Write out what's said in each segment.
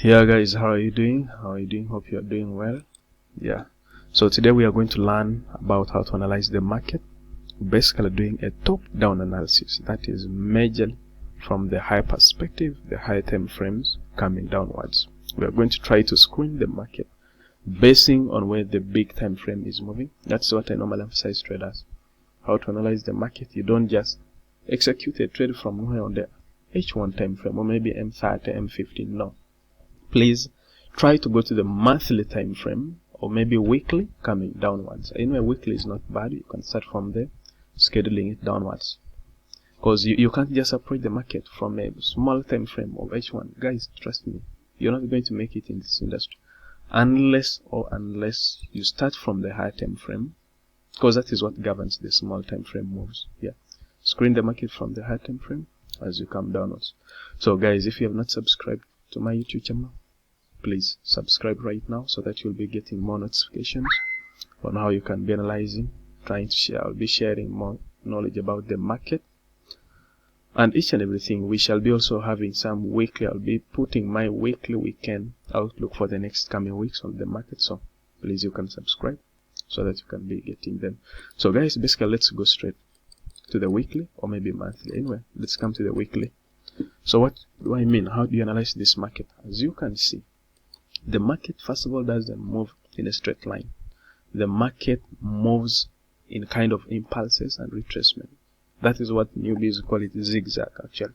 Yeah guys, how are you doing? Hope you are doing well. Yeah, so today we are going to learn about how to analyze the market, basically doing a top-down analysis, that is majorly from the high perspective, the high time frames coming downwards. We are going to try to screen the market basing on where the big time frame is moving. That's what I normally emphasize traders, how to analyze the market. You don't just execute a trade from nowhere on the H1 time frame or maybe M30, M15. No, please try to go to the monthly time frame or maybe weekly coming downwards. Anyway, weekly is not bad. You can start from there, scheduling it downwards, because you can't just approach the market from a small time frame of H1. Guys, trust me, you're not going to make it in this industry unless you start from the high time frame, because that is what governs the small time frame moves. Yeah, screen the market from the high time frame as you come downwards. So guys, if you have not subscribed to my YouTube channel, please subscribe right now so that you'll be getting more notifications on how you can be analyzing, trying to share. I'll be sharing more knowledge about the market and each and everything. We shall be also having some weekly. I'll be putting my weekly weekend outlook for the next coming weeks on the market. So please, you can subscribe so that you can be getting them. So guys, basically let's go straight to the weekly or maybe monthly. Anyway, let's come to the weekly. So what do I mean? How do you analyze this market? As you can see, the market first of all doesn't move in a straight line. The market moves in kind of impulses and retracement. That is what newbies call it, zigzag actually.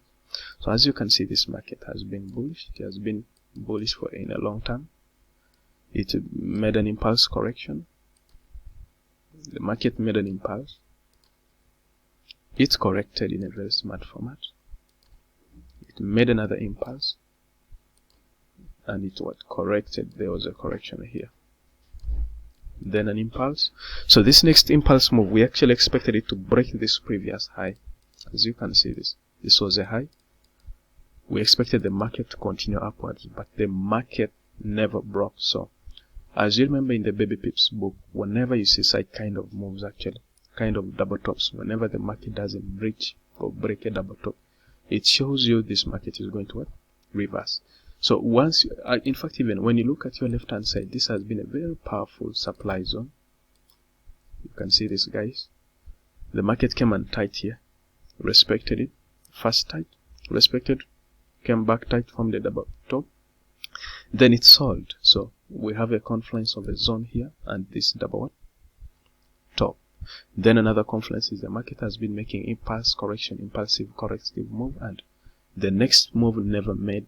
So as you can see, this market has been bullish. It has been bullish for in a long time. It made an impulse correction. The market made an impulse. It corrected in a very smart format. It made another impulse, and it was corrected. There was a correction here, then an impulse. So this next impulse move, we actually expected it to break this previous high. As you can see, this was a high. We expected the market to continue upwards, but the market never broke. So as you remember in the Baby Pips book, whenever you see such kind of moves, actually kind of double tops, whenever the market doesn't breach or break a double top, it shows you this market is going to what? Reverse. So once you, in fact, even when you look at your left hand side, this has been a very powerful supply zone. You can see this, guys. The market came and tight here, respected it, first tight, respected, came back tight from the double top, then it sold. So we have a confluence of a zone here and this double what? Top. Then another confluence is the market has been making impulse correction, impulsive corrective move, and the next move never made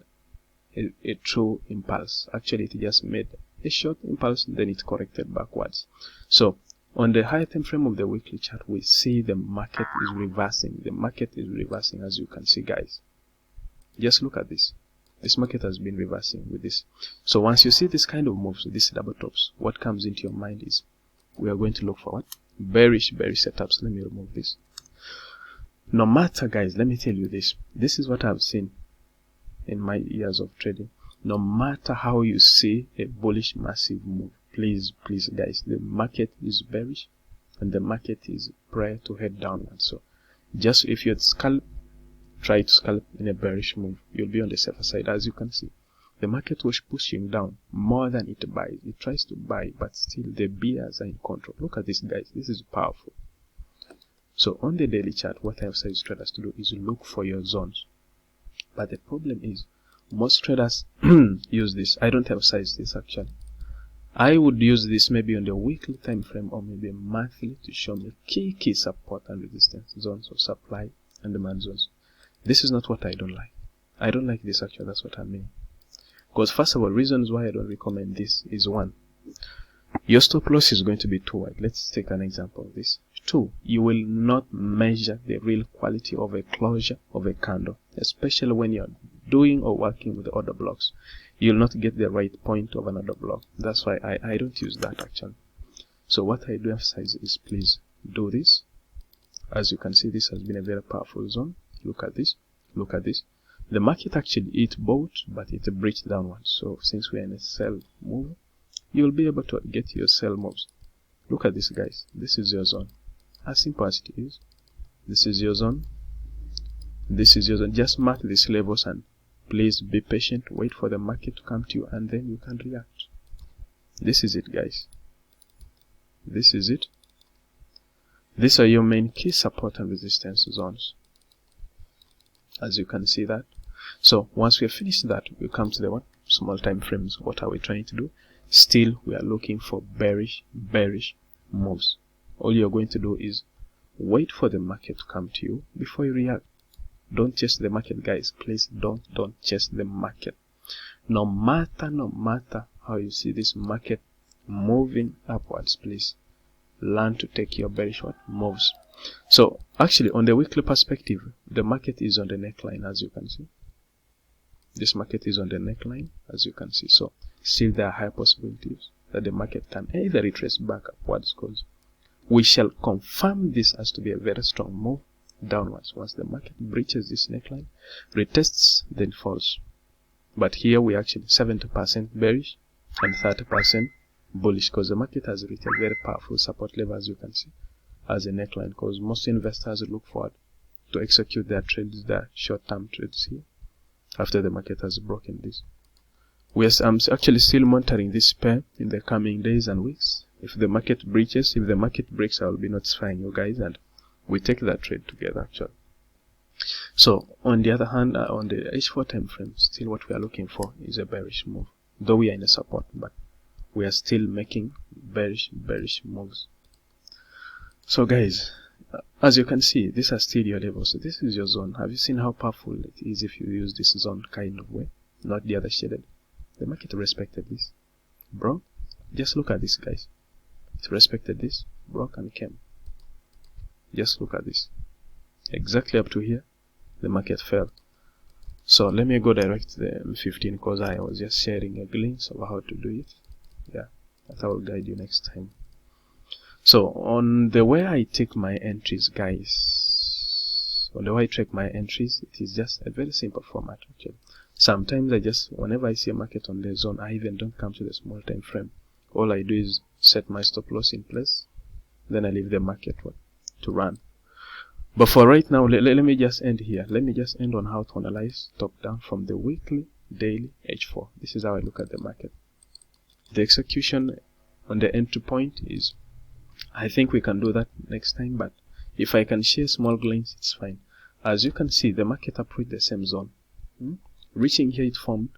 a true impulse. Actually, it just made a short impulse, then it corrected backwards. So on the higher time frame of the weekly chart, we see the market is reversing. The market is reversing, as you can see, guys. Just look at this. This market has been reversing with this. So once you see this kind of moves, these double tops, what comes into your mind is we are going to look for what? Bearish setups. Let me remove this. No matter, guys, let me tell you this. This is what I've seen in my years of trading. No matter how you see a bullish massive move, please guys, the market is bearish and the market is prior to head downward. So just if you try to scalp in a bearish move, you'll be on the safer side. As you can see, the market was pushing down more than it buys. It tries to buy, but still the bears are in control. Look at this, guys. This is powerful. So on the daily chart, what I emphasize traders to do is look for your zones. But the problem is, most traders use this. I don't emphasize this actually. I would use this maybe on the weekly time frame or maybe monthly to show me key support and resistance zones of supply and demand zones. This is not what I don't like. I don't like this actually. That's what I mean. Because first of all, reasons why I don't recommend this is: one, your stop loss is going to be too wide. Let's take an example of this. Two, you will not measure the real quality of a closure of a candle, especially when you're doing or working with the order blocks. You'll not get the right point of an order block. That's why I don't use that actually. So what I do emphasize is, please do this. As you can see, this has been a very powerful zone. Look at this. Look at this. The market actually, it bought, but it breached downwards. So since we are in a sell move, you'll be able to get your sell moves. Look at this, guys. This is your zone. As simple as it is. This is your zone. This is your zone. Just mark these levels and Please be patient, wait for the market to come to you, and then you can react. This is it, guys. This is it. These are your main key support and resistance zones, as you can see that. So once we have finished that, we come to the small time frames. What are we trying to do? Still, we are looking for bearish moves. All you're going to do is wait for the market to come to you before you react. Don't chase the market, guys. Please don't chase the market. No matter how you see this market moving upwards, please learn to take your bearish moves. So actually, on the weekly perspective, the market is on the neckline, as you can see. This market is on the neckline, as you can see. So still there are high possibilities that the market can either retrace back upwards, because we shall confirm this as to be a very strong move downwards. Once the market breaches this neckline, retests, then falls. But here we actually 70% bearish and 30% bullish, because the market has reached a very powerful support level, as you can see, as a neckline, because most investors look forward to execute their trades, their short-term trades here, after the market has broken this. I'm actually still monitoring this pair in the coming days and weeks. If the market breaches, if the market breaks, I will be notifying you guys, and we take that trade together actually. So on the other hand, on the H4 time frame, still what we are looking for is a bearish move, though we are in a support, but we are still making bearish moves. So guys, as you can see, these are still your levels. So this is your zone. Have you seen how powerful it is if you use this zone kind of way, not the other shaded? The market respected this, bro. Just look at this, guys. It respected this, broke and came. Just look at this. Exactly up to here, the market fell. So let me go direct to the M15, because I was just sharing a glimpse of how to do it. Yeah, that will guide you next time. So on the way I take my entries, guys, on the way I track my entries, it is just a very simple format actually. Sometimes whenever I see a market on the zone, I even don't come to the small time frame. All I do is set my stop loss in place, then I leave the market to run. But for right now, let me just end here. Let me just end on how to analyze top down from the weekly, daily H4. This is how I look at the market. The execution on the entry point is, I think we can do that next time, but if I can share small glimpses, it's fine. As you can see, the market approached the same zone. Reaching here, it formed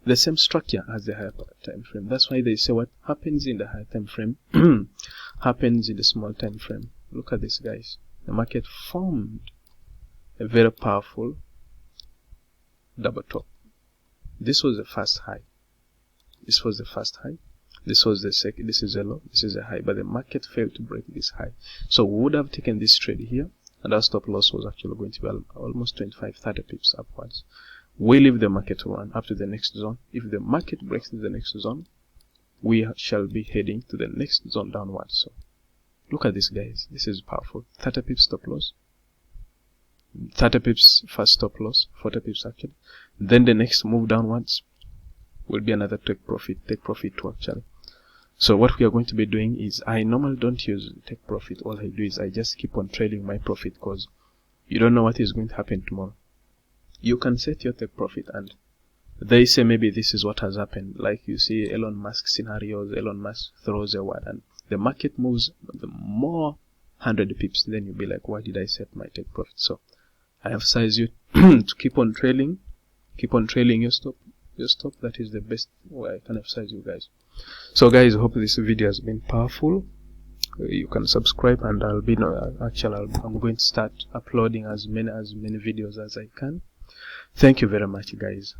the same structure as the higher time frame. That's why they say what happens in the higher time frame happens in the small time frame. Look at this, guys. The market formed a very powerful double top. This was the first high. This was the first high. This was the second. This is a low. This is a high. But the market failed to break this high. So we would have taken this trade here, and our stop loss was actually going to be almost 25-30 pips upwards. We leave the market to run up to the next zone. If the market breaks the next zone, we shall be heading to the next zone downwards. So look at this, guys. This is powerful. 30 pips stop loss, 30 pips first stop loss, 40 pips actually. Then the next move downwards will be another take profit too actually. So what we are going to be doing is, I normally don't use take profit. All I do is I just keep on trailing my profit, because you don't know what is going to happen tomorrow. You can set your take profit, and they say maybe this is what has happened. Like you see Elon Musk scenarios, Elon Musk throws a word and the market moves the more 100 pips, then you'll be like, why did I set my take profit? So I emphasize you to keep on trailing your stop. That is the best way I can emphasize you guys. So guys, I hope this video has been powerful. You can subscribe, and I'm going to start uploading as many videos as I can. Thank you very much, guys.